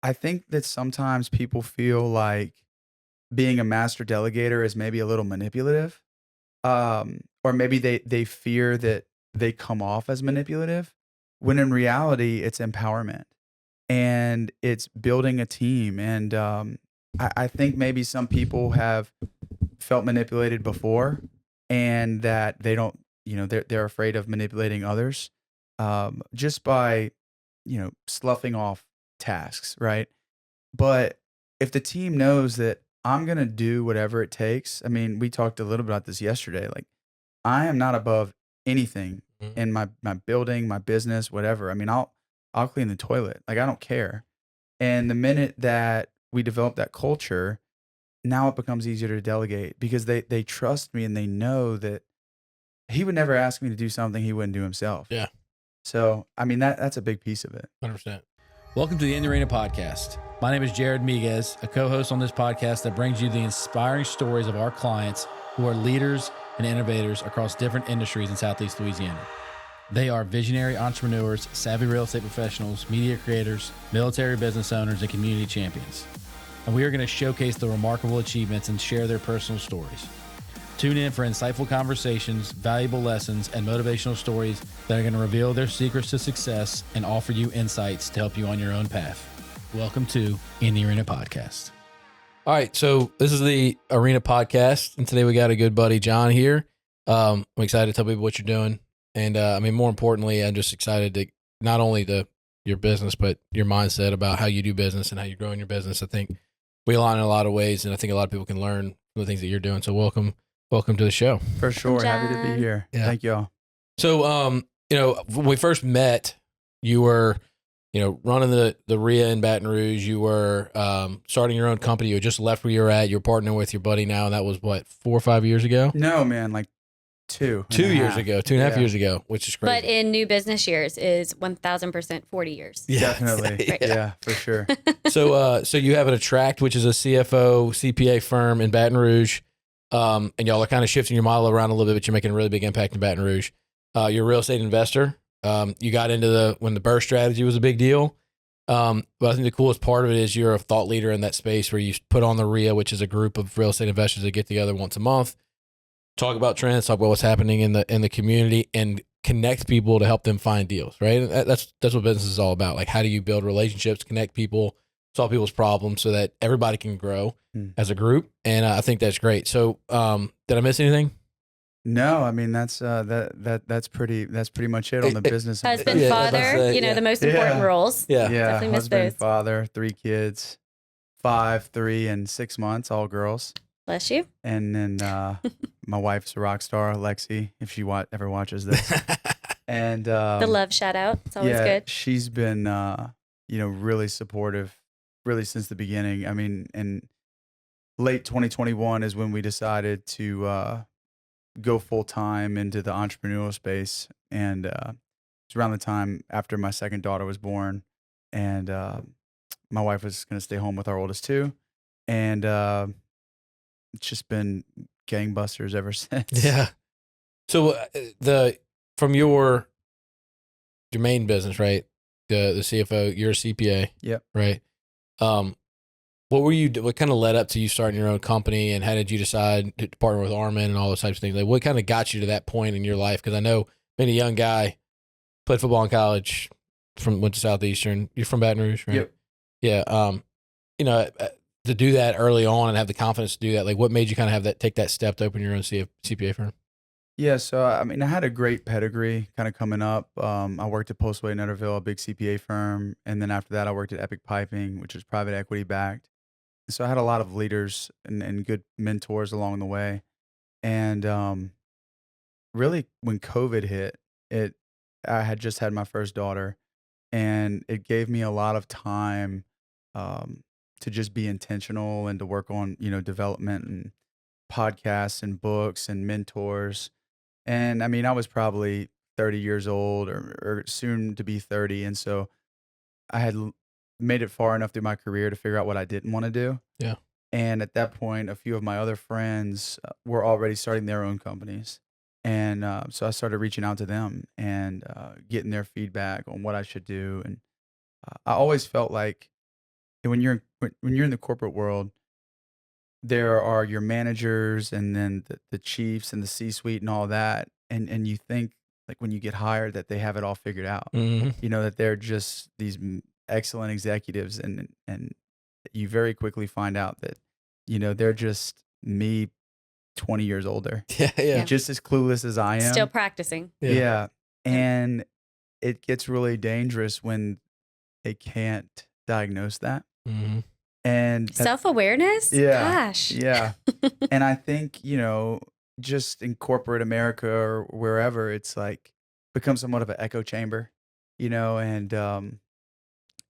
I think that sometimes people feel like being a master delegator is maybe a little manipulative, or maybe they fear that they come off as manipulative, when in reality it's empowerment and it's building a team. And I think maybe some people have felt manipulated before, and that they don't, they're afraid of manipulating others, just by sloughing off tasks, right? But if the team knows that I'm gonna do whatever it takes, I mean, we talked a little bit about this yesterday. Like, I am not above anything Mhm. in my building, my business, whatever. I mean, I'll clean the toilet. Like, I don't care. And the minute that we develop that culture, now it becomes easier to delegate because they trust me and they know that he would never ask me to do something he wouldn't do himself. Yeah, So, I mean, that's a big piece of it. 100%. Welcome to the In the Arena podcast. My name is Jared Miguez, a co-host on this podcast that brings you the inspiring stories of our clients who are leaders and innovators across different industries in Southeast Louisiana. They are visionary entrepreneurs, savvy real estate professionals, media creators, military business owners, and community champions. And we are going to showcase the remarkable achievements and share their personal stories. Tune in for insightful conversations, valuable lessons, and motivational stories that are going to reveal their secrets to success and offer you insights to help you on your own path. Welcome to In the Arena Podcast. All right, so this is the Arena Podcast, and today we got a good buddy, John, here. I'm excited to tell people what you're doing. And I mean, more importantly, I'm just excited to not only your business, but your mindset about how you do business and how you're growing your business. I think we align in a lot of ways, and I think a lot of people can learn from the things that you're doing. So welcome to the show. For sure. Happy to be John. here. Yeah. Thank y'all. So, when we first met, you were, running the REIA in Baton Rouge. You were starting your own company. You had just left where you were at. You're partnering with your buddy now, and that was what, 4 or 5 years ago? No, man, like 2 2 and a years half. ago, 2.5 years ago, which is crazy. But in new business years is 1,000% 40 years. Yeah. Definitely. Right. Yeah, for sure. So you have an Attract, which is a CFO, CPA firm in Baton Rouge. And y'all are kind of shifting your model around a little bit, but you're making a really big impact in Baton Rouge. You're a real estate investor. You got into when the BRRRR strategy was a big deal. But I think the coolest part of it is you're a thought leader in that space where you put on the REIA, which is a group of real estate investors that get together once a month, talk about trends, talk about what's happening in the community, and connect people to help them find deals, right? And that's what business is all about. Like, how do you build relationships, connect people, solve people's problems so that everybody can grow as a group? And I think that's great. So did I miss anything? No, I mean that's pretty much it on the business. Husband, Yeah, father, that's it, the most important roles. Yeah. Definitely miss husband, those. father, 3 kids, 5, 3, and 6 months, all girls. Bless you. And then my wife's a rock star, Lexi, if she ever watches this. And The love shout out. It's always good. she's been really supportive, really since the beginning. I mean, and late 2021 is when we decided to go full time into the entrepreneurial space, and it's around the time after my second daughter was born, and my wife was going to stay home with our oldest two, and it's just been gangbusters ever since. Yeah. So from your main business, right? The CFO, you're a CPA. Yep. Right. What kind of led up to you starting your own company, and how did you decide to partner with Armin and all those types of things? Like, what kind of got you to that point in your life? Because I know being a young guy, played football in college, went to Southeastern. You're from Baton Rouge, right? Yep. Yeah. To do that early on and have the confidence to do that, like, what made you kind of take that step to open your own CPA firm? Yeah, so I mean, I had a great pedigree kind of coming up. I worked at Postway Netterville, a big CPA firm, and then after that, I worked at Epic Piping, which is private equity backed. So I had a lot of leaders and good mentors along the way. And really, when COVID hit, I had just had my first daughter, and it gave me a lot of time to just be intentional and to work on development and podcasts and books and mentors. And I mean, I was probably 30 years old or soon to be 30, and so I had made it far enough through my career to figure out what I didn't want to do. Yeah. And at that point, a few of my other friends were already starting their own companies. And so I started reaching out to them and getting their feedback on what I should do. And I always felt like when you're in the corporate world, there are your managers and then the chiefs and the C-suite and all that, and you think, like, when you get hired that they have it all figured out. Mhm. You know, that they're just these excellent executives, and you very quickly find out that, they're just me 20 years older, Yeah, yeah, Yeah. just as clueless as I Still am. practicing. yeah. Yeah, Yeah. and it gets really dangerous when they can't diagnose that, Mhm. and Self-awareness? yeah, Gosh. yeah, and I think, just in corporate America or wherever, it's like becomes somewhat of an echo chamber, and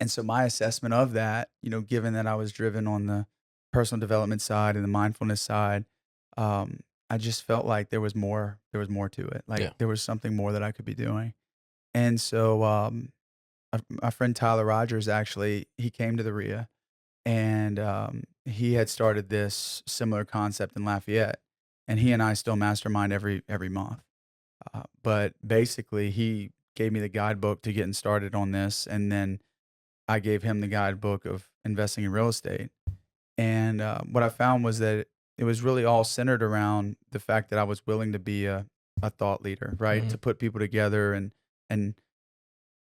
so my assessment of that, given that I was driven on the personal development side and the mindfulness side, I just felt like there was more to it. Like Yeah. there was something more that I could be doing. And so my friend Tyler Rogers, actually, he came to the REIA, and he had started this similar concept in Lafayette, and he and I still mastermind every month. But basically, he gave me the guidebook to getting started on this, and then I gave him the guidebook of investing in real estate. And what I found was that it was really all centered around the fact that I was willing to be a thought leader, right? Mhm. To put people together, and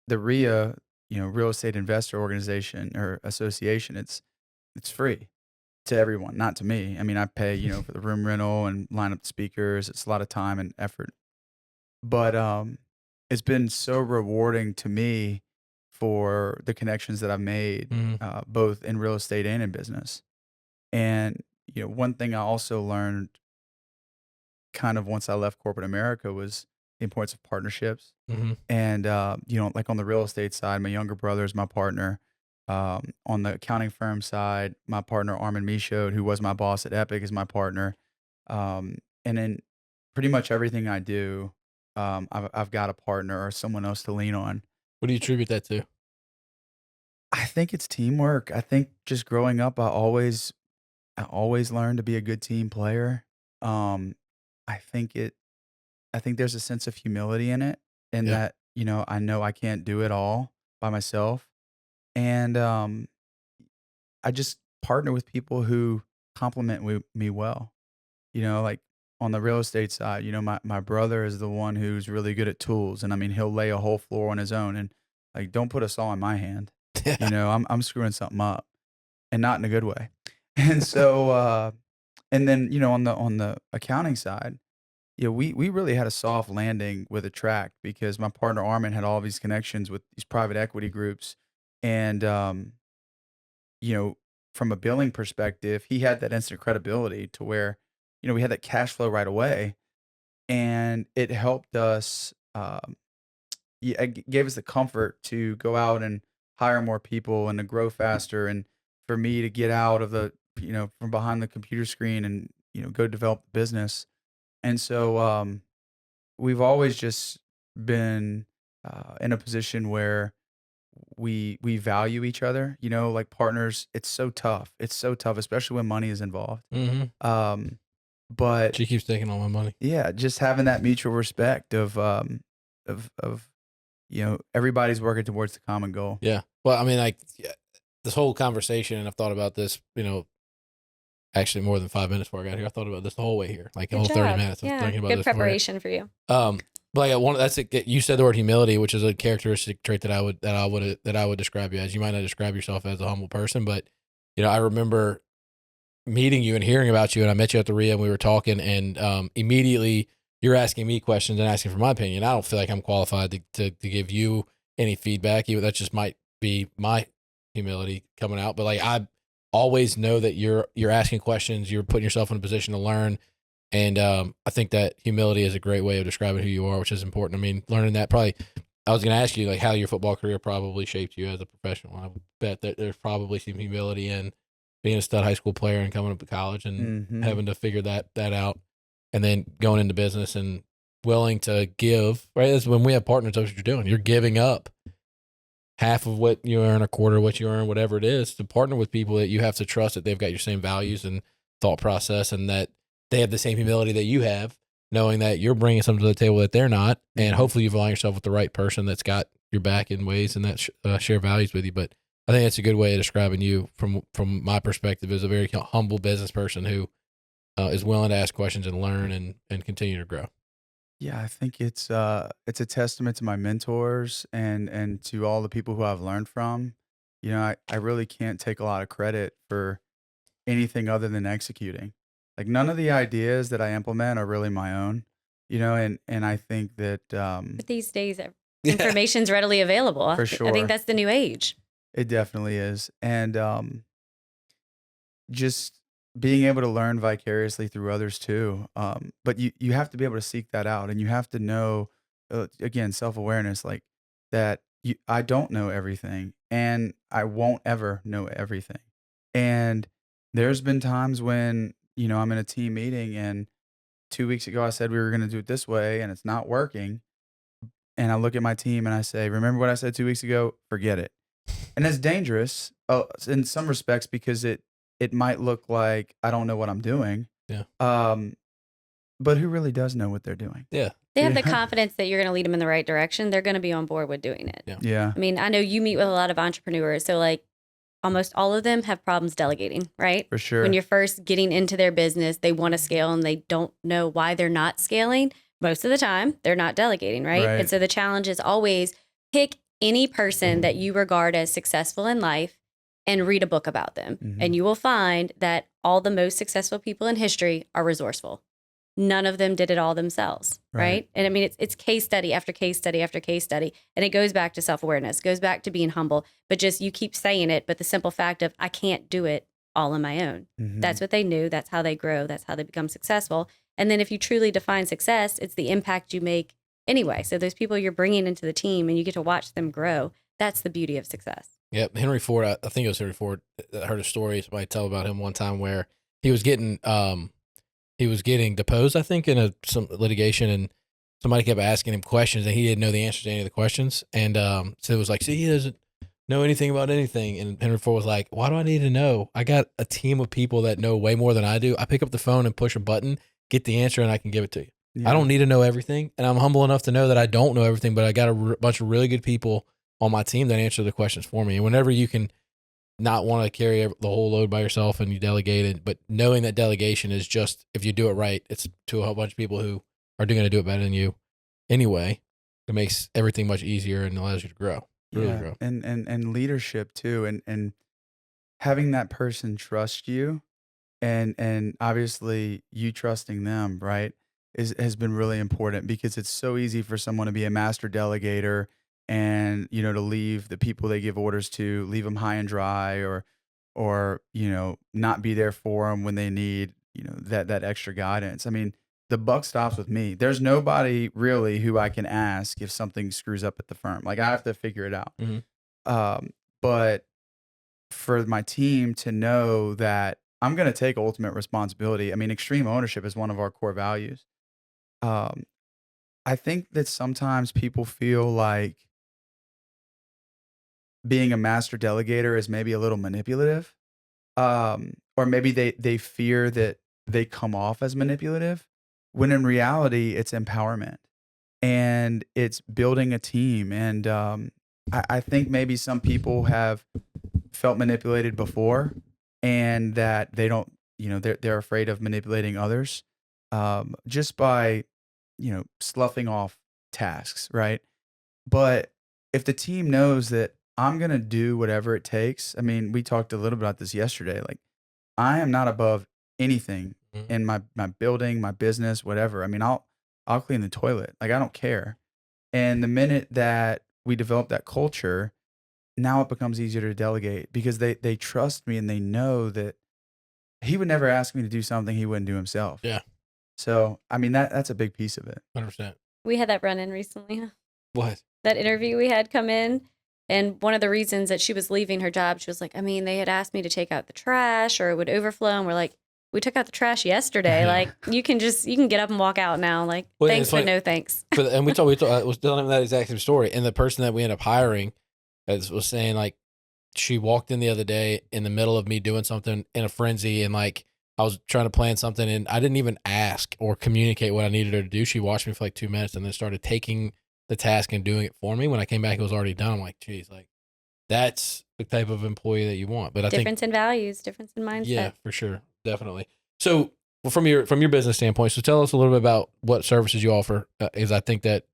the REIA, Real Estate Investor Organization or Association, it's free to everyone, not to me. I mean, I pay, for the room rental and line up the speakers. It's a lot of time and effort. But it's been so rewarding to me for the connections that I've made, Mhm. both in real estate and in business. And one thing I also learned, kind of once I left corporate America, was the importance of partnerships. Mhm. And like on the real estate side, my younger brother is my partner. On the accounting firm side, my partner Armin Michaud, who was my boss at Epic, is my partner. And then pretty much everything I do, I've got a partner or someone else to lean on. What do you attribute that to? I think it's teamwork. I think just growing up, I always learned to be a good team player. Um, I think it. I think there's a sense of humility in it, in Yeah. that I know I can't do it all by myself, and I just partner with people who complement me well. Like on the real estate side, my brother is the one who's really good at tools, and I mean, he'll lay a whole floor on his own, and like, don't put a saw in my hand. Yeah. I'm screwing something up, and not in a good way. And so, and then on the accounting side, we really had a soft landing with a track because my partner Armin had all these connections with these private equity groups, and you know, from a billing perspective, he had that instant credibility to where, we had that cash flow right away, and it helped us. Yeah, it gave us the comfort to go out and hire more people and to grow faster, and for me to get out of from behind the computer screen and go develop the business. And so we've always just been in a position where we value each other. Like partners, it's so tough, especially when money is involved. Mhm. um but She keeps taking all my money. yeah, just having that mutual respect of everybody's working towards the common goal. Yeah. Well, I mean, like, yeah, this whole conversation, and I've thought about this, actually more than 5 minutes before I got here. I thought about this the whole way here, like the Good whole 30 job. minutes. I was Yeah. thinking about Good this before. preparation for you. But like that's it. You said the word humility, which is a characteristic trait that I would describe you as. You might not describe yourself as a humble person, but I remember meeting you and hearing about you, and I met you at the REIA, and we were talking, and immediately you're asking me questions and asking for my opinion. I don't feel like I'm qualified to give you any feedback. Even that just might be my humility coming out, but like I always know that you're asking questions, you're putting yourself in a position to learn, and I think that humility is a great way of describing who you are, which is important. I mean, learning that probably. I was going to ask you like how your football career probably shaped you as a professional. I bet that there's probably some humility in being a stud high school player and coming up to college and Hmm. having to figure that out, and then going into business and willing to give. Right, that's when we have partners. That's what you're doing. You're giving up half of what you earn, a quarter of what you earn, whatever it is, to partner with people that you have to trust that they've got your same values and thought process, and that they have the same humility that you have, knowing that you're bringing something to the table that they're not, and Mhm. hopefully you've aligned yourself with the right person that's got your back in ways and that share values with you. But I think that's a good way of describing you from my perspective, as a very humble business person who is willing to ask questions and learn and continue to grow. Yeah, I think it's a testament to my mentors and to all the people who I've learned from. I really can't take a lot of credit for anything other than executing. Like none of the ideas that I implement are really my own, and I think that But these days, Yeah. information's readily available. for I think sure that's the new age. it definitely is. And just being able to learn vicariously through others too. But you have to be able to seek that out, and you have to know, again, self awareness, like that. I don't know everything, and I won't ever know everything. And there's been times when I'm in a team meeting, and 2 weeks ago I said we were going to do it this way, and it's not working. And I look at my team and I say, "Remember what I said 2 weeks ago? Forget it." And it's dangerous, in some respects because it might look like I don't know what I'm doing. Yeah. Um, but who really does know what they're doing? Yeah. They have the Yeah. confidence that you're going to lead them in the right direction. They're going to be on board with doing it. Yeah. Yeah, I mean, I know you meet with a lot of entrepreneurs. So, like, almost all of them have problems delegating, right? for When sure. you're first getting into their business, they want to scale and they don't know why they're not scaling. Most of the time, they're not delegating, right? Right. And so the challenge is always pick any person that you regard as successful in life and read a book about them. Mhm. And you will find that all the most successful people in history are resourceful. None of them did it all themselves, right? Right. And I mean, it's case study after case study after case study. And it goes back to self-awareness, goes back to being humble, but just you keep saying it. But the simple fact of I can't do it all on my own. Mhm. That's what they knew. That's how they grow. That's how they become successful. And then if you truly define success, it's the impact you make anyway. So those people you're bringing into the team and you get to watch them grow. That's the beauty of success. Yep. Henry Ford, I think it was Henry Ford. I heard a story somebody tell about him one time where he was getting deposed, I think, in some litigation, and somebody kept asking him questions and he didn't know the answers to any of the questions. And so it was like, see, he doesn't know anything about anything. And Henry Ford was like, why do I need to know? I got a team of people that know way more than I do. I pick up the phone and push a button, get the answer, and I can give it to you. I Yeah. don't need to know everything. And I'm humble enough to know that I don't know everything, but I got a bunch of really good people on my team that answer the questions for me. And whenever you can not want to carry the whole load by yourself and you delegate it, but knowing that delegation is just, if you do it right, it's to a whole bunch of people who are going to do it better than you anyway. It makes everything much easier and allows you to grow, really grow. And leadership too, and having that person trust you, and obviously you trusting them, right, has been really important because it's so easy for someone to be a master delegator and to leave the people they give orders to, leave them high and dry, or not be there for them when they need that extra guidance. I mean, the buck stops with me. There's nobody really who I can ask if something screws up at the firm. Like I have to figure it out. Mhm. But for my team to know that I'm going to take ultimate responsibility. I mean, extreme ownership is one of our core values. Um, I think that sometimes people feel like being a master delegator is maybe a little manipulative, or maybe they fear that they come off as manipulative, when in reality it's empowerment and it's building a team. And I think maybe some people have felt manipulated before, and that they don't, they're afraid of manipulating others, just by sloughing off tasks, right? But if the team knows that I'm going to do whatever it takes, I mean, we talked a little bit about this yesterday. Like, I am not above anything Mhm. in my building, my business, whatever. I mean, I'll clean the toilet. Like, I don't care. And the minute that we develop that culture, now it becomes easier to delegate because they trust me and they know that he would never ask me to do something he wouldn't do himself. Yeah. So, I mean, that's a big piece of it. 100%. We had that run in recently, huh? What? That interview we had come in. And one of the reasons that she was leaving her job, she was like, I mean, they had asked me to take out the trash or it would overflow. And we're like, we took out the trash yesterday. Like, you can get up and walk out now. Like, Well, thanks, it's but funny. no thanks. And we was telling him that exact same story. And the person that we ended up hiring was saying, like, she walked in the other day in the middle of me doing something in a frenzy, and like I was trying to plan something and I didn't even ask or communicate what I needed her to do. She watched me for like 2 minutes and then started taking the task and doing it for me. When I came back, it was already done. I'm like, geez, like that's the type of employee that you want. But I think, Difference in values, difference in mindset. yeah, for sure. Definitely. So well, from your business standpoint, so tell us a little bit about what services you offer. Is I think that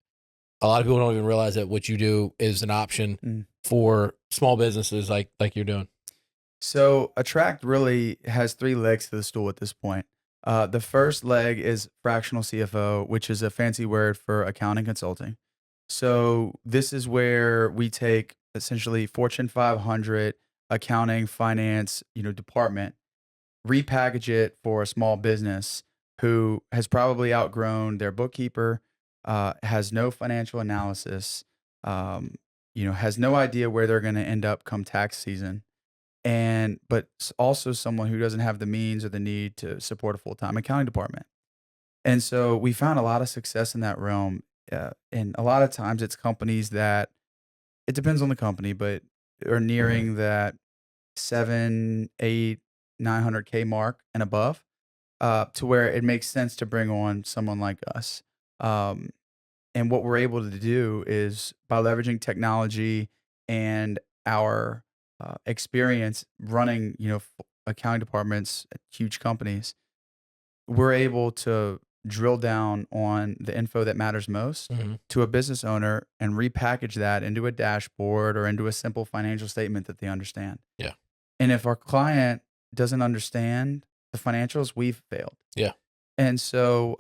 a lot of people don't even realize that what you do is an option Mm. for small businesses like you're doing. So Attract really has three legs to the stool at this point. The first leg is fractional CFO, which is a fancy word for accounting consulting. So this is where we take essentially Fortune 500 accounting, finance, department, repackage it for a small business who has probably outgrown their bookkeeper, has no financial analysis, has no idea where they're going to end up come tax season, and but also someone who doesn't have the means or the need to support a full-time accounting department. And so we found a lot of success in that realm. And a lot of times it's companies that it depends on the company, but are nearing that 7, 8, 900K mark and above, to where it makes sense to bring on someone like us. Um, and what we're able to do is by leveraging technology and our experience running, accounting departments at huge companies, we're able to drill down on the info that matters most Mm-hmm. to a business owner and repackage that into a dashboard or into a simple financial statement that they understand. Yeah. And if our client doesn't understand the financials, we've failed. Yeah. And so,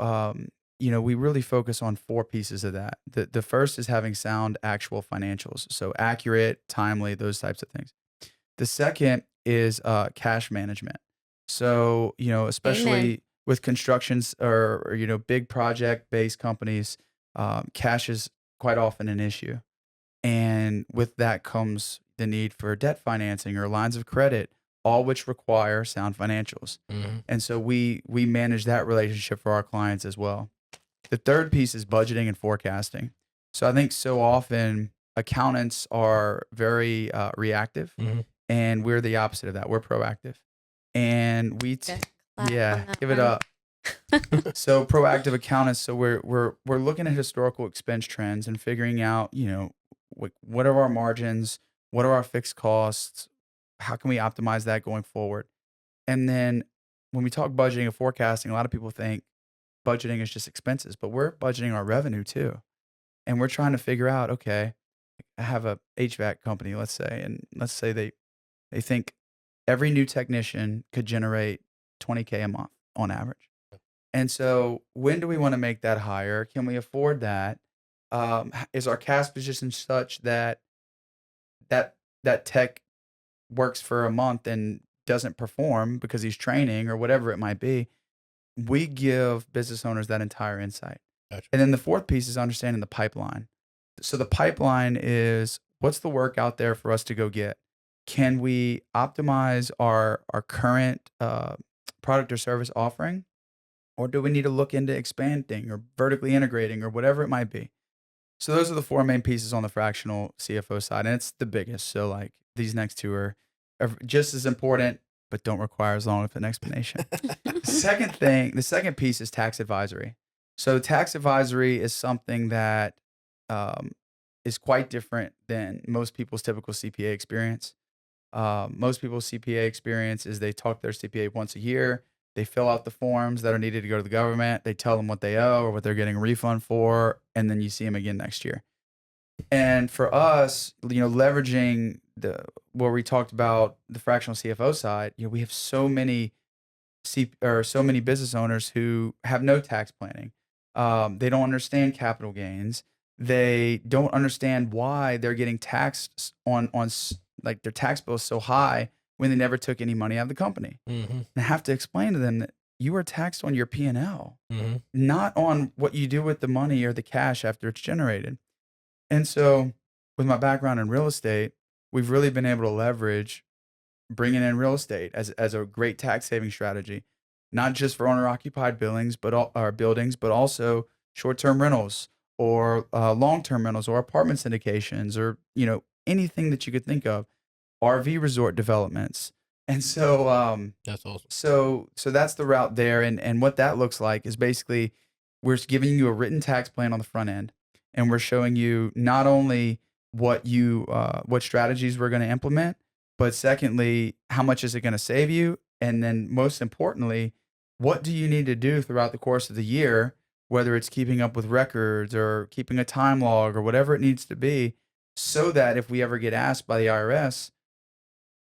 we really focus on four pieces of that. The first is having sound, actual financials, so accurate, timely, those types of things. The second is cash management. So, Amen. especially with constructions or big project based companies, cash is quite often an issue. And with that comes the need for debt financing or lines of credit, all which require sound financials. Mm-hmm. And so we manage that relationship for our clients as well. The third piece is budgeting and forecasting. So I think so often accountants are very reactive, Mm-hmm. and we're the opposite of that. We're proactive, and Okay, clap yeah, on that give it one. up. So proactive accountants. So we're looking at historical expense trends and figuring out, what are our margins, what are our fixed costs, how can we optimize that going forward, and then when we talk budgeting and forecasting, a lot of people think budgeting is just expenses, but we're budgeting our revenue too, and we're trying to figure out, okay, I have a HVAC company, let's say, and let's say they think every new technician could generate 20K a month on average. And so when do we want to make that higher? Can we afford that? Is our cash position such that that tech works for a month and doesn't perform because he's training or whatever it might be? We give business owners that entire insight. Gotcha. And then the fourth piece is understanding the pipeline. So the pipeline is what's the work out there for us to go get? Can we optimize our current product or service offering? Or do we need to look into expanding or vertically integrating or whatever it might be? So those are the four main pieces on the fractional CFO side, and it's the biggest. So like these next two are just as important, but don't require as long of an explanation. The second piece is tax advisory. So tax advisory is something that um, is quite different than most people's typical CPA experience. Most people's CPA experience is they talk to their CPA once a year. They fill out the forms that are needed to go to the government. They tell them what they owe or what they're getting a refund for, and then you see them again next year. And for us, leveraging where we talked about the fractional CFO side, we have so many so many business owners who have no tax planning. They don't understand capital gains. They don't understand why they're getting taxed like their tax bill is so high when they never took any money out of the company. Mm-hmm. And I have to explain to them that you are taxed on your P&L, Mm-hmm. not on what you do with the money or the cash after it's generated. And so, with my background in real estate, we've really been able to leverage bringing in real estate as a great tax saving strategy, not just for owner occupied buildings, but also short term rentals or long term rentals or apartment syndications or anything that you could think of, RV resort developments. And so That's awesome. so that's the route there, and what that looks like is basically we're giving you a written tax plan on the front end, and we're showing you not only what strategies we're going to implement, but secondly, how much is it going to save you? And then most importantly, what do you need to do throughout the course of the year, whether it's keeping up with records or keeping a time log or whatever it needs to be, so that if we ever get asked by the IRS,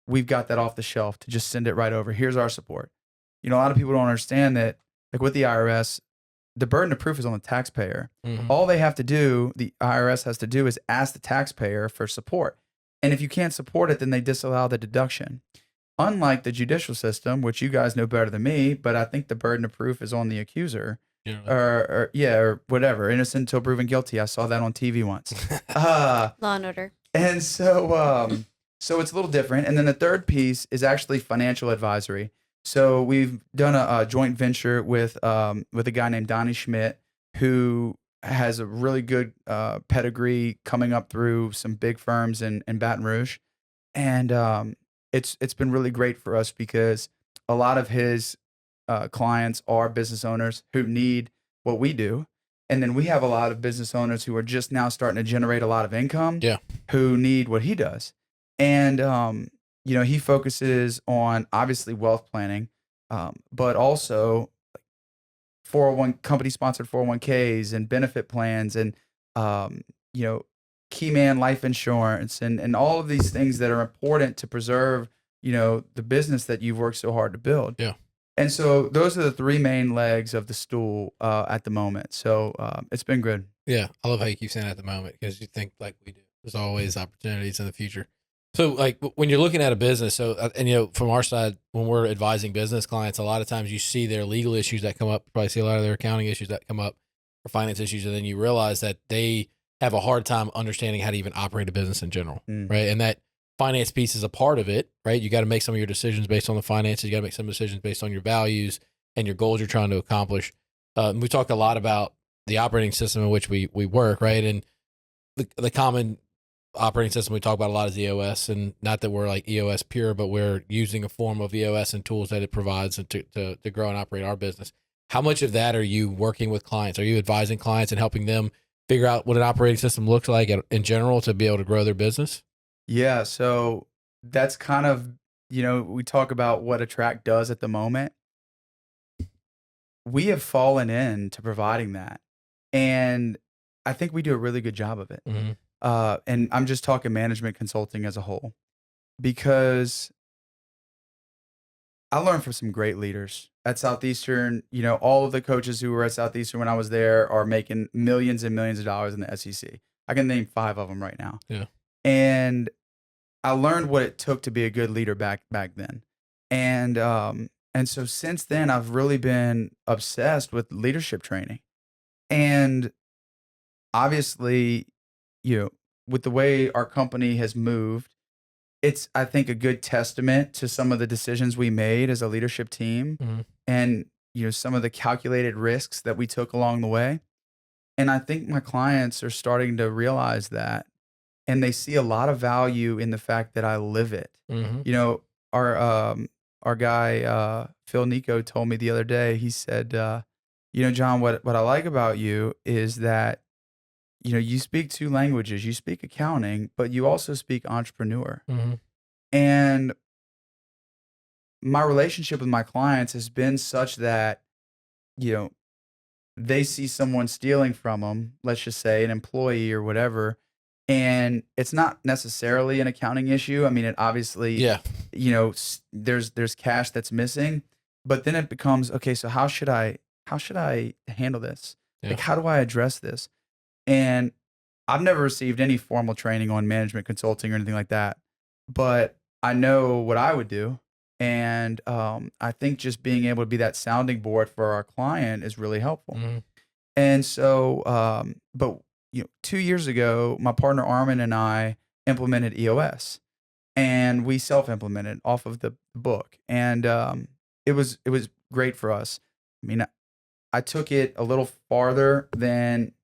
we've got that off the shelf to just send it right over. Here's our support. A lot of people don't understand that, like with the IRS, the burden of proof is on the taxpayer. All they have to do, the IRS has to do, is ask the taxpayer for support. And if you can't support it, then they disallow the deduction. Unlike the judicial system, which you guys know better than me, but I think the burden of proof is on the accuser, or whatever, innocent until proven guilty. I saw that on TV once. Law and Order. And so it's a little different. And then the third piece is actually financial advisory. So we've done a joint venture with a guy named Donnie Schmidt, who has a really good pedigree coming up through some big firms in Baton Rouge. And it's been really great for us because a lot of his clients are business owners who need what we do. And then we have a lot of business owners who are just now starting to generate a lot of income, who need what he does. And, he focuses on obviously wealth planning, but also 401 company sponsored 401ks and benefit plans and, key man life insurance and all of these things that are important to preserve, the business that you've worked so hard to build. Yeah. And so those are the three main legs of the stool at the moment. So it's been good. Yeah. I love how you keep saying at the moment, because you think like we do. There's always opportunities in the future. So like when you're looking at a business, and from our side, when we're advising business clients, a lot of times you see their legal issues that come up, probably see a lot of their accounting issues that come up, or finance issues. And then you realize that they have a hard time understanding how to even operate a business in general. Right. And that finance piece is a part of it, right? You got to make some of your decisions based on the finances. You got to make some decisions based on your values and your goals you're trying to accomplish. We talked a lot about the operating system in which we work, right? And the common operating system we talk about a lot is EOS, and not that we're like EOS pure, but we're using a form of EOS and tools that it provides to grow and operate our business. How much of that are you working with clients? Are you advising clients and helping them figure out what an operating system looks like in general to be able to grow their business? Yeah. So that's kind of, we talk about what Attract does at the moment. We have fallen into providing that. And I think we do a really good job of it. And I'm just talking management consulting as a whole, because I learned from some great leaders at Southeastern. All of the coaches who were at Southeastern when I was there are making millions and millions of dollars in the SEC. I can name 5 of them right now. Yeah. And I learned what it took to be a good leader back then. And so since then, I've really been obsessed with leadership training. And obviously, with the way our company has moved, it's, I think, a good testament to some of the decisions we made as a leadership team and, some of the calculated risks that we took along the way. And I think my clients are starting to realize that, and they see a lot of value in the fact that I live it. Our guy, Phil Nico, told me the other day, he said, John, what I like about you is that, you speak 2 languages. You speak accounting, but you also speak entrepreneur. And my relationship with my clients has been such that, they see someone stealing from them, let's just say an employee or whatever, and it's not necessarily an accounting issue. I mean, it obviously, there's cash that's missing, but then it becomes, okay, so how should I handle this? Like, how do I address this? And I've never received any formal training on management consulting or anything like that, but I know what I would do. And I think just being able to be that sounding board for our client is really helpful. And so, but 2 years ago, my partner Armin and I implemented EOS, and we self-implemented off of the book, and it was great for us. I mean, I took it a little farther than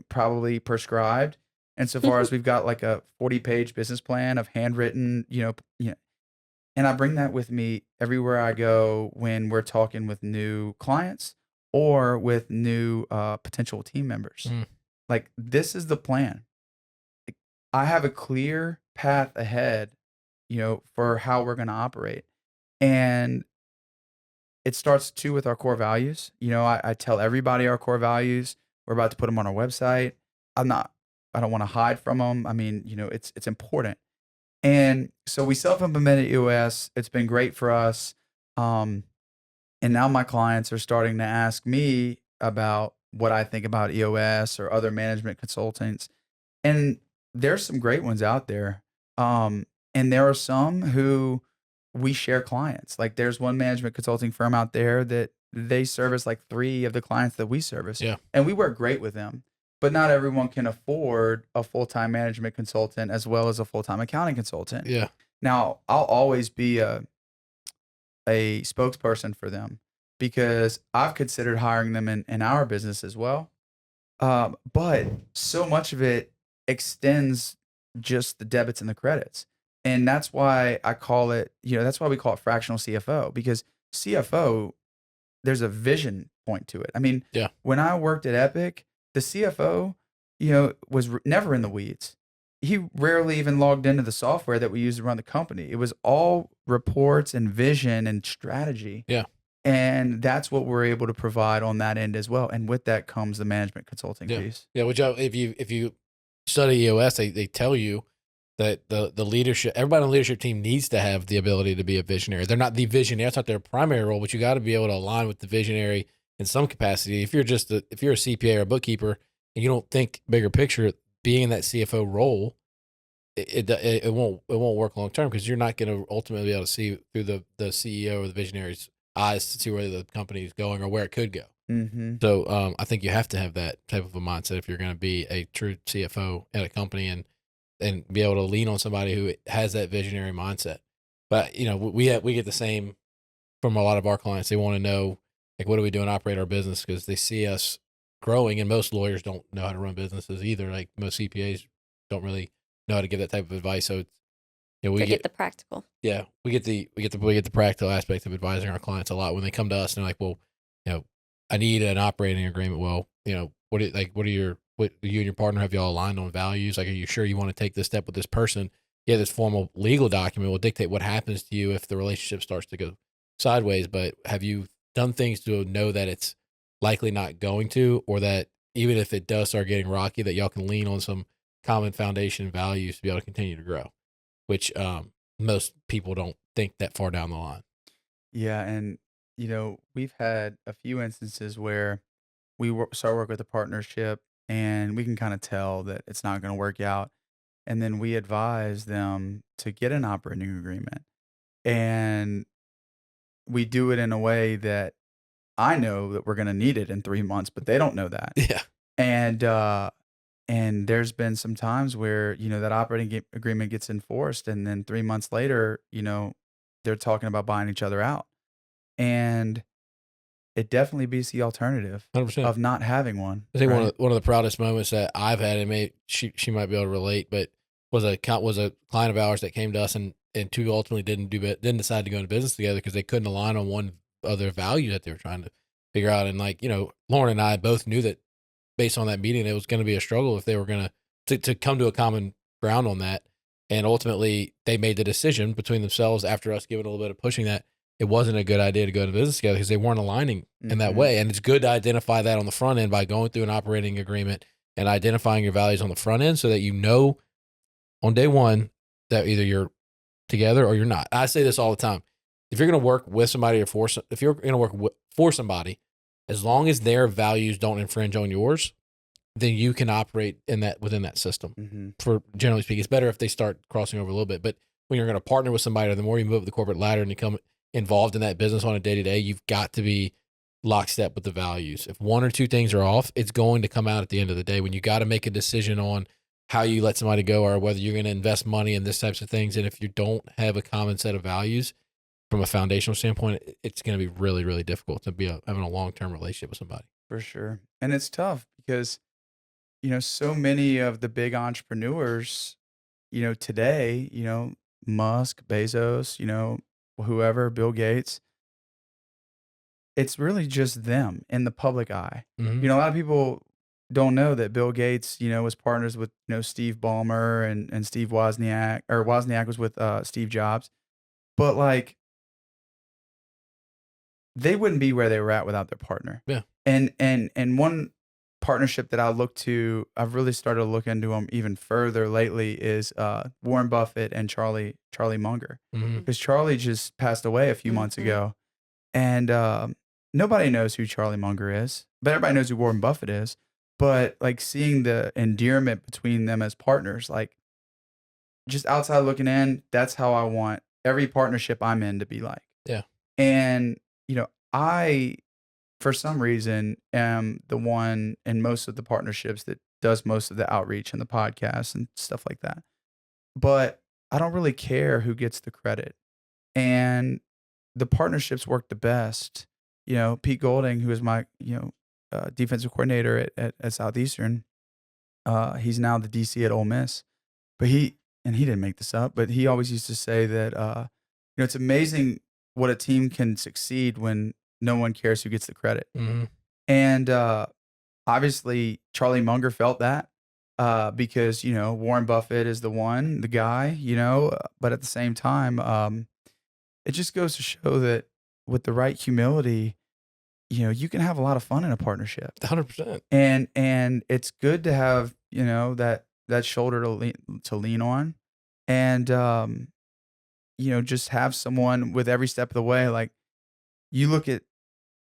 probably prescribed, and so far as we've got like a 40-page business plan of handwritten, and I bring that with me everywhere I go when we're talking with new clients or with new potential team members. Like, this is the plan. Like, I have a clear path ahead, for how we're going to operate. And it starts too with our core values. I tell everybody our core values. We're about to put them on our website. I don't want to hide from them. I mean, it's important. And so we self-implemented EOS. It's been great for us. Um, and now my clients are starting to ask me about what I think about EOS or other management consultants. And there's some great ones out there. And there are some who we share clients. Like there's one management consulting firm out there that they service like 3 of the clients that we service. Yeah. And we work great with them. But not everyone can afford a full-time management consultant as well as a full-time accounting consultant. Yeah. Now, I'll always be a spokesperson for them because I've considered hiring them in our business as well. But so much of it extends just the debits and the credits. And that's why I call it, that's why we call it fractional CFO, because CFO, there's a vision point to it. I mean, Yeah. when I worked at Epic, the CFO, was never in the weeds. He rarely even logged into the software that we use to run the company. It was all reports and vision and strategy. Yeah. And that's what we're able to provide on that end as well. And with that comes the management consulting Yeah. piece. Yeah. Which if you study EOS, they tell you that the leadership, everybody on the leadership team needs to have the ability to be a visionary. They're not the visionary. That's not their primary role, but you got to be able to align with the visionary in some capacity. If you're a CPA or a bookkeeper and you don't think bigger picture, being in that CFO role, it won't work long term because you're not going to ultimately be able to see through the CEO or the visionary's eyes to see where the company is going or where it could go. Mm-hmm. So I think you have to have that type of a mindset if you're going to be a true CFO at a company and be able to lean on somebody who has that visionary mindset. But we get the same from a lot of our clients. They want to know, like, what are we doing to operate our business, because they see us growing, and most lawyers don't know how to run businesses either. Like most CPAs don't really know how to give that type of advice. So we get the practical. Yeah, we get the practical aspect of advising our clients a lot when they come to us and they're like, well, I need an operating agreement. Well, what you and your partner, have y'all aligned on values? Like, are you sure you want to take this step with this person? Yeah, this formal legal document will dictate what happens to you if the relationship starts to go sideways. But have you done things to know that it's likely not going to, or that even if it does start getting rocky, that y'all can lean on some common foundation values to be able to continue to grow, which most people don't think that far down the line. Yeah. And, we've had a few instances where we start work with a partnership and we can kind of tell that it's not going to work out. And then we advise them to get an operating agreement. And we do it in a way that I know that we're going to need it in 3 months, but they don't know that. Yeah. And there's been some times where, that operating agreement gets enforced. And then 3 months later, they're talking about buying each other out. And it definitely beats the alternative 100%. of not having one. I think right? one of the proudest moments that I've had, and she might be able to relate, but was a client of ours that came to us and two ultimately didn't decide to go into business together because they couldn't align on one other value that they were trying to figure out. And Lauren and I both knew that based on that meeting, it was going to be a struggle if they were going to come to a common ground on that. And ultimately, they made the decision between themselves after us giving a little bit of pushing that it wasn't a good idea to go into business together because they weren't aligning in that way. And it's good to identify that on the front end by going through an operating agreement and identifying your values on the front end so that on day one that either you're together or you're not. I say this all the time. If you're going to work with somebody if you're going to work for somebody, as long as their values don't infringe on yours, then you can operate within that system. Mm-hmm. For generally speaking, it's better if they start crossing over a little bit. But when you're going to partner with somebody, or the more you move up the corporate ladder and you come involved in that business on a day-to-day, you've got to be lockstep with the values. If one or two things are off, it's going to come out at the end of the day when you got to make a decision on how you let somebody go or whether you're going to invest money in this types of things. And if you don't have a common set of values from a foundational standpoint, it's going to be really, really difficult to be having a long-term relationship with somebody. For sure. And it's tough because, so many of the big entrepreneurs, today, Musk, Bezos, whoever, Bill Gates, it's really just them in the public eye. Mm-hmm. A lot of people don't know that Bill Gates, was partners with, Steve Ballmer and Steve Wozniak, or Wozniak was with Steve Jobs. But like they wouldn't be where they were at without their partner. Yeah. And one partnership that I've really started to look into them even further lately is Warren Buffett and Charlie Munger. Mm-hmm. Because Charlie just passed away a few months ago. And nobody knows who Charlie Munger is, but everybody knows who Warren Buffett is. But like seeing the endearment between them as partners, like just outside looking in, that's how I want every partnership I'm in to be like. Yeah. And, I, for some reason, am the one in most of the partnerships that does most of the outreach and the podcasts and stuff like that. But I don't really care who gets the credit. And the partnerships work the best. Pete Golding, who is my, defensive coordinator at Southeastern, he's now the DC at Ole Miss. But he didn't make this up, but he always used to say that, it's amazing what a team can succeed when no one cares who gets the credit. Mm-hmm. And obviously, Charlie Munger felt that because, Warren Buffett is the guy, but at the same time, it just goes to show that with the right humility, you can have a lot of fun in a partnership. 100%. And it's good to have, that shoulder to lean on, and just have someone with every step of the way. Like you look at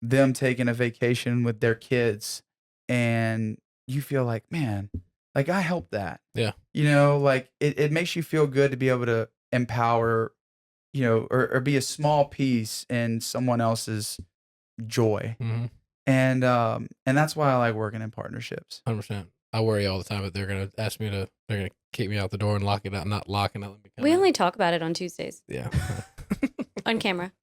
them taking a vacation with their kids, and you feel like, man, like I helped that. Yeah. Like it makes you feel good to be able to empower, or be a small piece in someone else's joy. Mm-hmm. And that's why I like working in partnerships. 100%. I worry all the time that they're going to they're going to kick me out the door and lock it out, not locking it. We only talk about it on Tuesdays. Yeah. On camera.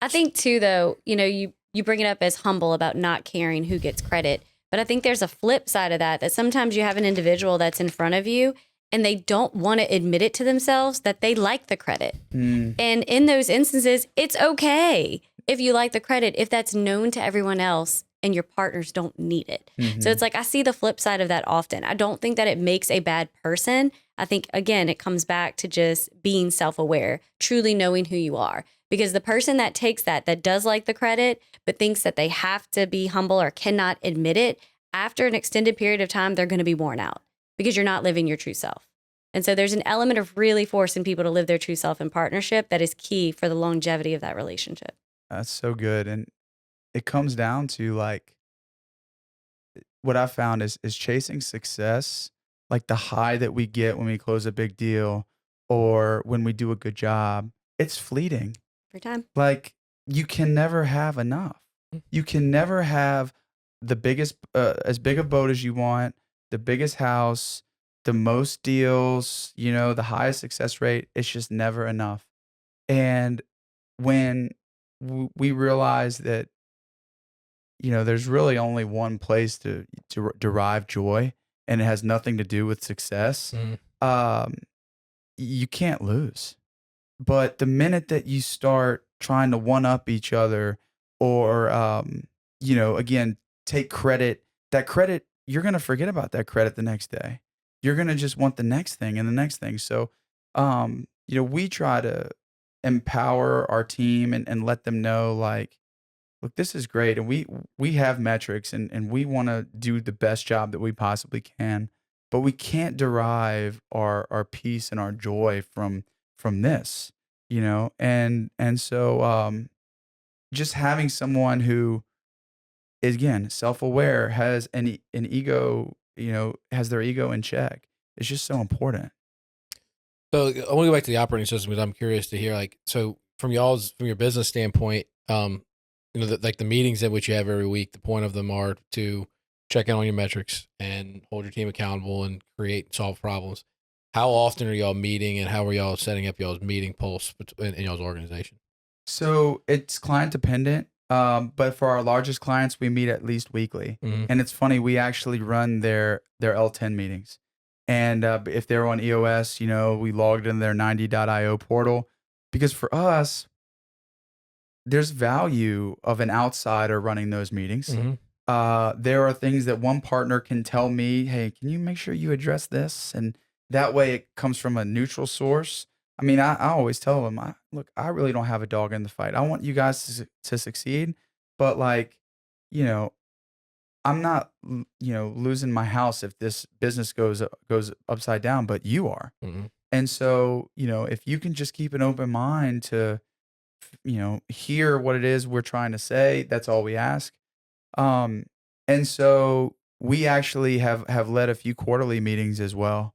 I think too, though, you bring it up as humble about not caring who gets credit. But I think there's a flip side of that sometimes you have an individual that's in front of you and they don't want to admit it to themselves that they like the credit. And in those instances, it's okay if you like the credit, if that's known to everyone else and your partners don't need it. So it's like, I see the flip side of that often. I don't think that it makes a bad person. I think, again, it comes back to just being self-aware, truly knowing who you are. Because the person that takes that does like the credit, but thinks that they have to be humble or cannot admit it, after an extended period of time, they're going to be worn out because you're not living your true self. And so there's an element of really forcing people to live their true self in partnership that is key for the longevity of that relationship. That's so good. And it comes down to like, what I found is chasing success, like the high that we get when we close a big deal or when we do a good job. It's fleeting. Every time. Like you can never have enough. You can never have the biggest, as big a boat as you want, the biggest house, the most deals, the highest success rate. It's just never enough. And when we realize that, there's really only one place to derive joy, and it has nothing to do with success, you can't lose. But the minute that you start trying to one up each other or, again, take credit, that credit, you're going to forget about that credit the next day. You're going to just want the next thing and the next thing. So, we try to empower our team and let them know, like, look, this is great. And we have metrics and we want to do the best job that we possibly can, but we can't derive our peace and our joy from this, and so just having someone who is, again, self-aware, has an ego, has their ego in check. It's just so important. So I want to go back to the operating system because I'm curious to hear, like, so from your business standpoint, like the meetings in which you have every week, the point of them are to check in on your metrics and hold your team accountable and create and solve problems. How often are y'all meeting, and how are y'all setting up y'all's meeting pulse in y'all's organization? So it's client dependent, but for our largest clients, we meet at least weekly. And it's funny, we actually run their L10 meetings. And if they're on EOS, we logged in their 90.io portal, because for us, there's value of an outsider running those meetings. There are things that one partner can tell me, hey, can you make sure you address this? And that way it comes from a neutral source. I mean, I always tell them, look, I really don't have a dog in the fight. I want you guys to succeed, but like, you know, I'm not, losing my house if this business goes upside down, but you are. Mm-hmm. And so, if you can just keep an open mind to, hear what it is we're trying to say, that's all we ask. Um, and so we actually have led a few quarterly meetings as well,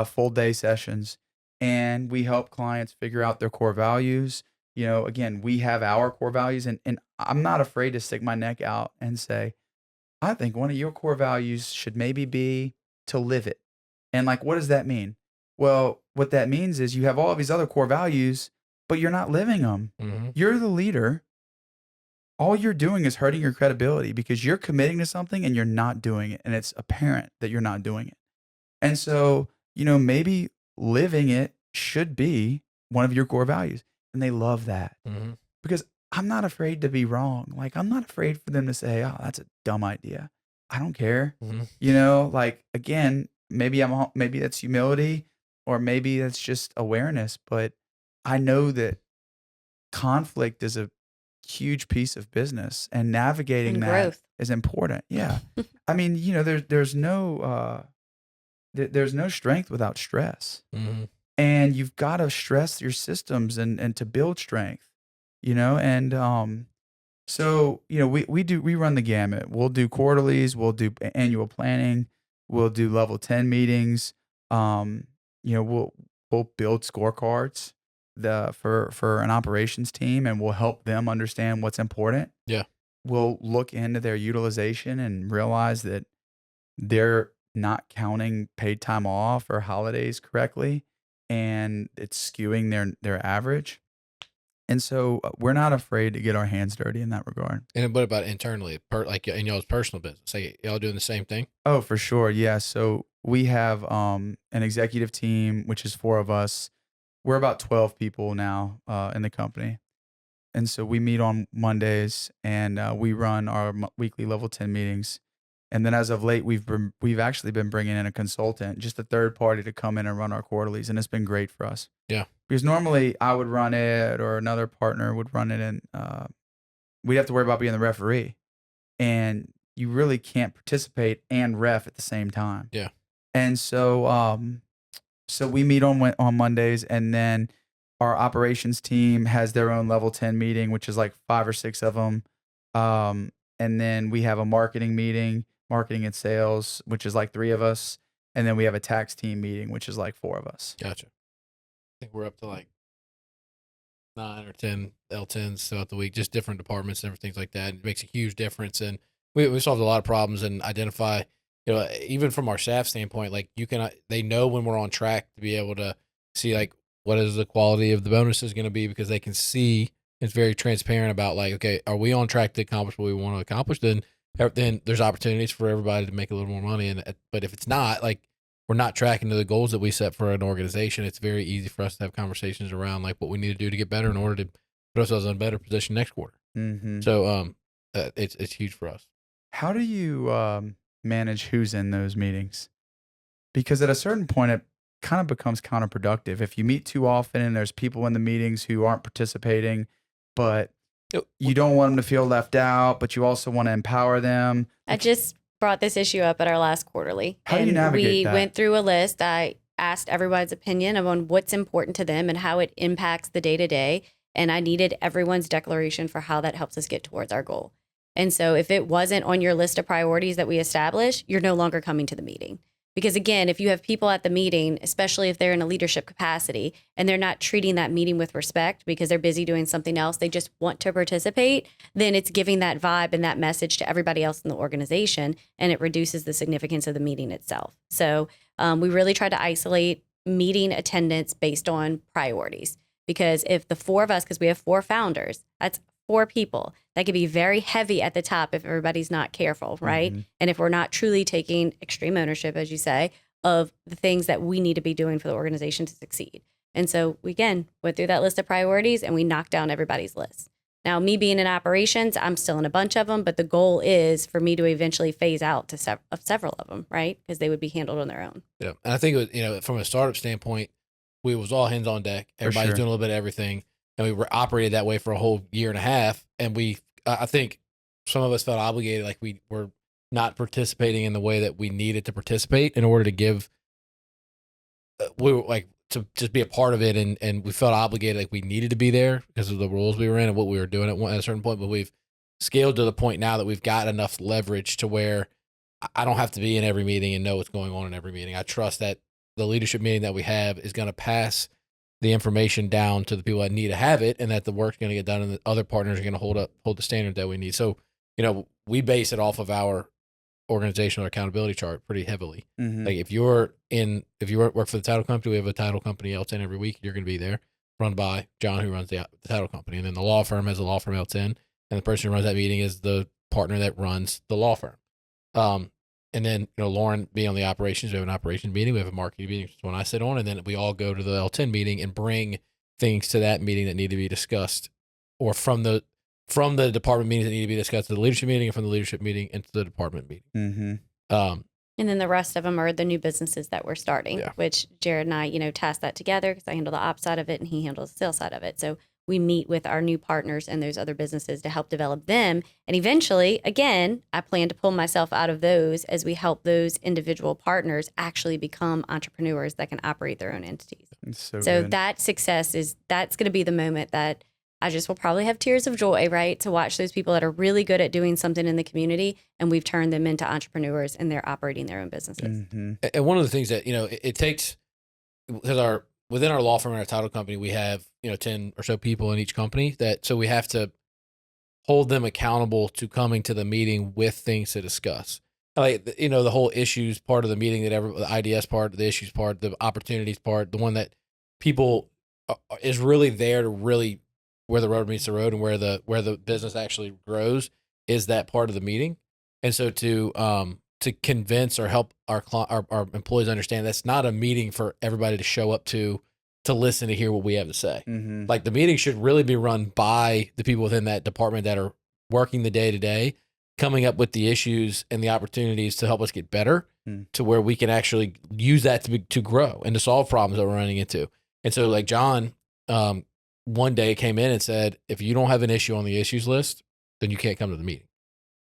full day sessions, and we help clients figure out their core values. Again, we have our core values, and I'm not afraid to stick my neck out and say, I think one of your core values should maybe be to live it. And like, what does that mean? Well, what that means is you have all of these other core values, but you're not living them. Mm-hmm. You're the leader. All you're doing is hurting your credibility because you're committing to something and you're not doing it. And it's apparent that you're not doing it. And so, maybe living it should be one of your core values. And they love that Mm-hmm. because I'm not afraid to be wrong. Like, I'm not afraid for them to say, oh, that's a dumb idea. I don't care. Mm-hmm. Like, again, maybe that's humility or maybe that's just awareness. But I know that conflict is a huge piece of business and navigating And that growth. is important. Yeah. I mean, there's no strength without stress. Mm-hmm. And you've got to stress your systems and to build strength, and so, we run the gamut. We'll do quarterlies, we'll do annual planning, we'll do level 10 meetings. Um, we'll build scorecards for an operations team, and we'll help them understand what's important. Yeah. We'll look into their utilization and realize that they're not counting paid time off or holidays correctly, and it's skewing their average. And so we're not afraid to get our hands dirty in that regard. And what about internally, like in y'all's personal business? Like, y'all doing the same thing? Oh, for sure. Yeah. So we have an executive team, which is 4 of us. We're about 12 people now in the company. And so we meet on Mondays and we run our weekly level 10 meetings. And then as of late, we've actually been bringing in a consultant, just a third party to come in and run our quarterlies. And it's been great for us. Yeah. Because normally I would run it or another partner would run it, and we'd have to worry about being the referee. And you really can't participate and ref at the same time. Yeah. And so we meet on Mondays, and then our operations team has their own level 10 meeting, which is like 5 or 6 of them. And then we have a marketing meeting, marketing and sales, which is like 3 of us. And then we have a tax team meeting, which is like 4 of us. Gotcha. I think we're up to like 9 or 10 L10s throughout the week, just different departments and everything like that. It makes a huge difference. And we solved a lot of problems and identify, even from our staff standpoint, like they know when we're on track to be able to see like what is the quality of the bonuses going to be, because they can see it's very transparent about like, okay, are we on track to accomplish what we want to accomplish? Then there's opportunities for everybody to make a little more money. But if it's not, like, we're not tracking to the goals that we set for an organization, it's very easy for us to have conversations around like what we need to do to get better in order to put ourselves in a better position next quarter. Mm-hmm. So it's huge for us. How do you manage who's in those meetings? Because at a certain point, it kind of becomes counterproductive. If you meet too often and there's people in the meetings who aren't participating, but you don't want them to feel left out, but you also want to empower them. I just brought this issue up at our last quarterly. How do you navigate that? We went through a list. I asked everybody's opinion on what's important to them and how it impacts the day-to-day. And I needed everyone's declaration for how that helps us get towards our goal. And so if it wasn't on your list of priorities that we established, you're no longer coming to the meeting. Because again, if you have people at the meeting, especially if they're in a leadership capacity and they're not treating that meeting with respect because they're busy doing something else, they just want to participate, then it's giving that vibe and that message to everybody else in the organization, and it reduces the significance of the meeting itself. So we really try to isolate meeting attendance based on priorities, because if the 4 of us, because we have 4 founders, that's 4 people, that could be very heavy at the top if everybody's not careful, right? Mm-hmm. And if we're not truly taking extreme ownership, as you say, of the things that we need to be doing for the organization to succeed. And so we, again, went through that list of priorities and we knocked down everybody's list. Now, me being in operations, I'm still in a bunch of them, but the goal is for me to eventually phase out to several of them, right? Because they would be handled on their own. Yeah. And I think, it was, from a startup standpoint, we was all hands on deck. Everybody's sure. doing a little bit of everything. And we were operated that way for a whole year and a half. And I think some of us felt obligated, like we were not participating in the way that we needed to participate in order to give, we were like, to just be a part of it. And we felt obligated, like we needed to be there because of the roles we were in and what we were doing at a certain point. But we've scaled to the point now that we've got enough leverage to where I don't have to be in every meeting and know what's going on in every meeting. I trust that the leadership meeting that we have is going to pass the information down to the people that need to have it, and that the work's going to get done, and the other partners are going to hold the standard that we need. So, we base it off of our organizational accountability chart pretty heavily. Mm-hmm. Like if you work for the title company, we have a title company L10 every week. You're going to be there, run by John, who runs the title company, and then the law firm has a law firm L10, and the person who runs that meeting is the partner that runs the law firm. And then, Lauren being on the operations, we have an operations meeting, we have a marketing meeting, which is one I sit on, and then we all go to the L10 meeting and bring things to that meeting that need to be discussed, or from the department meetings that need to be discussed to the leadership meeting, and from the leadership meeting into the department meeting. Mm-hmm. And then the rest of them are the new businesses that we're starting, Yeah. which Jared and I, task that together because I handle the ops side of it and he handles the sales side of it. So we meet with our new partners and those other businesses to help develop them. And eventually, again, I plan to pull myself out of those as we help those individual partners actually become entrepreneurs that can operate their own entities. So So good. that success that's going to be the moment that I just will probably have tears of joy, right? To watch those people that are really good at doing something in the community and we've turned them into entrepreneurs and they're operating their own businesses. Mm-hmm. And one of the things that, it takes, because within our law firm and our title company, we have, 10 or so people in each company so we have to hold them accountable to coming to the meeting with things to discuss. Like, the whole issues part of the meeting, the IDS part, the issues part, the opportunities part, the one that people is really there to really where the road meets the road and where the business actually grows is that part of the meeting. And so to convince or help our employees understand that's not a meeting for everybody to show up to listen to hear what we have to say. Mm-hmm. Like the meeting should really be run by the people within that department that are working the day to day, coming up with the issues and the opportunities to help us get better to where we can actually use that to grow and to solve problems that we're running into. And so like John, one day came in and said, if you don't have an issue on the issues list, then you can't come to the meeting.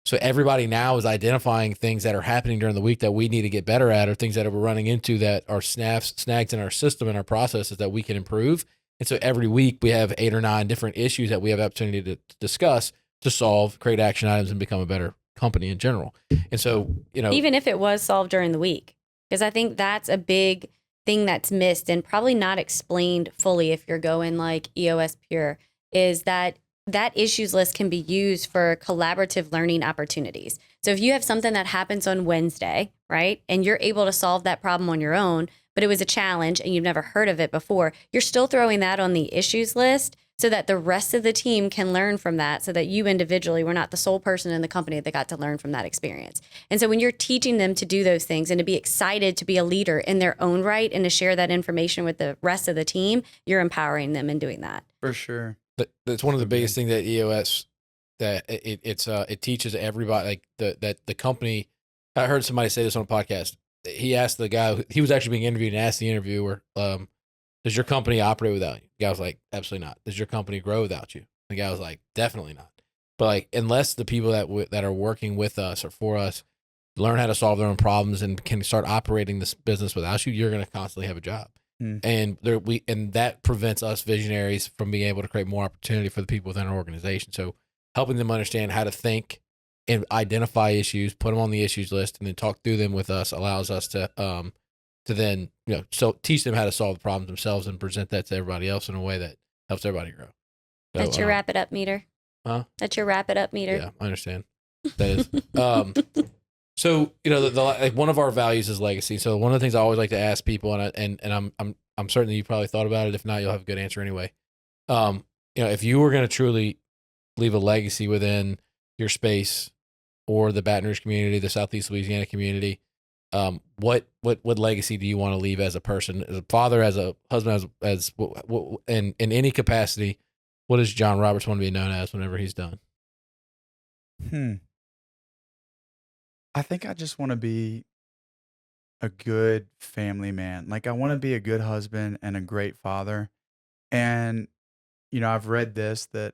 So everybody now is identifying things that are happening during the week that we need to get better at, or things that we're running into that are snags in our system and our processes that we can improve. And so every week we have 8 or 9 different issues that we have opportunity to discuss, to solve, create action items, and become a better company in general. And so, even if it was solved during the week, because I think that's a big thing that's missed and probably not explained fully if you're going like EOS Pure, is that issues list can be used for collaborative learning opportunities. So if you have something that happens on Wednesday, right, and you're able to solve that problem on your own, but it was a challenge and you've never heard of it before, you're still throwing that on the issues list so that the rest of the team can learn from that, so that you individually were not the sole person in the company that got to learn from that experience. And so when you're teaching them to do those things and to be excited to be a leader in their own right and to share that information with the rest of the team, you're empowering them in doing that. For sure. That's one of the biggest things that EOS, that it teaches everybody, like that the company. I heard somebody say this on a podcast. He asked the guy, he was actually being interviewed, and asked the interviewer, does your company operate without you? The guy was like, absolutely not. Does your company grow without you? The guy was like, definitely not. But like, unless the people that are working with us or for us learn how to solve their own problems and can start operating this business without you, you're going to constantly have a job. And that prevents us visionaries from being able to create more opportunity for the people within our organization. So helping them understand how to think and identify issues, put them on the issues list, and then talk through them with us allows us to then so teach them how to solve the problems themselves and present that to everybody else in a way that helps everybody grow. So, That's your wrap it up meter. Huh? That's your wrap it up meter. Yeah, I understand. That is. So like one of our values is legacy. So one of the things I always like to ask people, and I'm certain that you probably thought about it. If not, you'll have a good answer anyway. If you were going to truly leave a legacy within your space or the Baton Rouge community, the Southeast Louisiana community, what legacy do you want to leave as a person, as a father, as a husband, as in any capacity? What does John Roberts want to be known as whenever he's done? I think I just want to be a good family man. Like I want to be a good husband and a great father. And I've read this that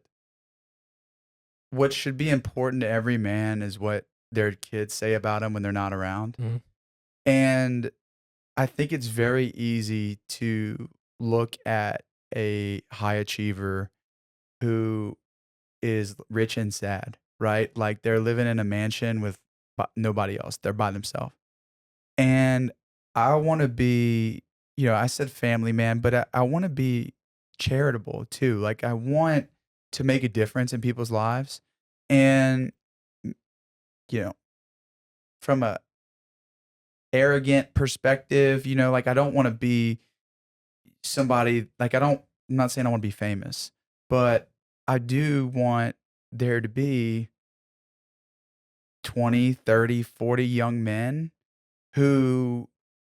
what should be important to every man is what their kids say about him when they're not around. Mhm. And I think it's very easy to look at a high achiever who is rich and sad, right? Like they're living in a mansion with nobody else. They're by themselves. And I want to be, I said family man, but I want to be charitable too. Like I want to make a difference in people's lives. And, m- you know, from a arrogant perspective, like I don't want to be somebody like I'm not saying I want to be famous, but I do want there to be 20, 30, 40 young men who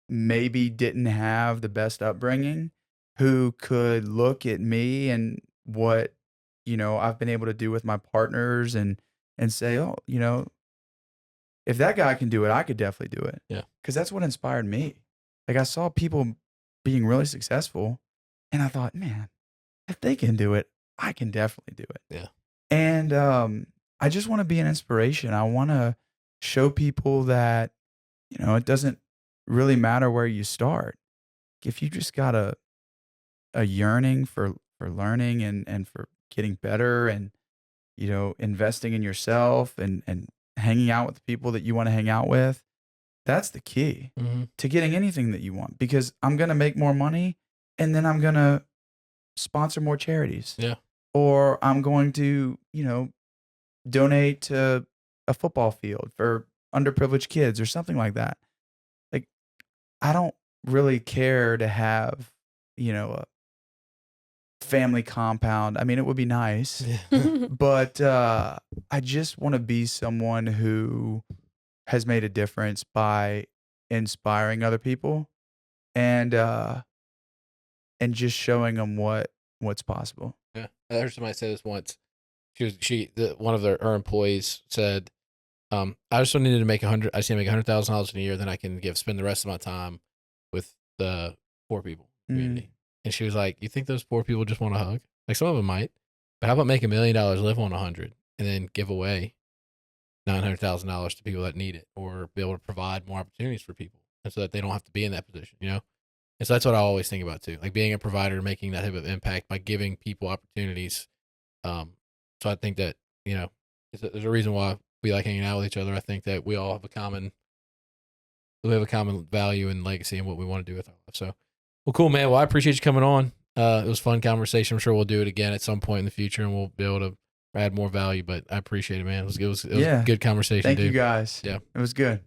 maybe didn't have the best upbringing, who could look at me and what, I've been able to do with my partners and say, "Oh, if that guy can do it, I could definitely do it." Yeah. Because that's what inspired me. Like I saw people being really successful and I thought, man, if they can do it, I can definitely do it. Yeah. And I just want to be an inspiration. I want to show people that, it doesn't really matter where you start. If you just got a yearning for learning and for getting better and, investing in yourself and hanging out with the people that you want to hang out with, that's the key Mhm. to getting anything that you want because I'm going to make more money and then I'm going to sponsor more charities. Yeah. Or I'm going to, donate to a football field for underprivileged kids or something like that. Like, I don't really care to have, a family compound. I mean, it would be nice, Yeah. but I just want to be someone who has made a difference by inspiring other people and just showing them what's possible. Yeah. I heard somebody say this once. One of her employees said, I just needed to make I just need to make $100,000 in a year, then I can spend the rest of my time with the poor people in the community. And she was like, you think those poor people just want a hug? Like some of them might, but how about make $1 million, live on 100, and then give away $900,000 to people that need it, or be able to provide more opportunities for people, and so that they don't have to be in that position, And so that's what I always think about too, like being a provider, making that type of impact by giving people opportunities. So I think that there's a reason why we like hanging out with each other. I think that we all have we have a common value and legacy and what we want to do with our life. So, well, cool, man. Well, I appreciate you coming on. It was a fun conversation. I'm sure we'll do it again at some point in the future, and we'll be able to add more value. But I appreciate it, man. It was a good conversation, Thank dude. you guys. Yeah. It was good.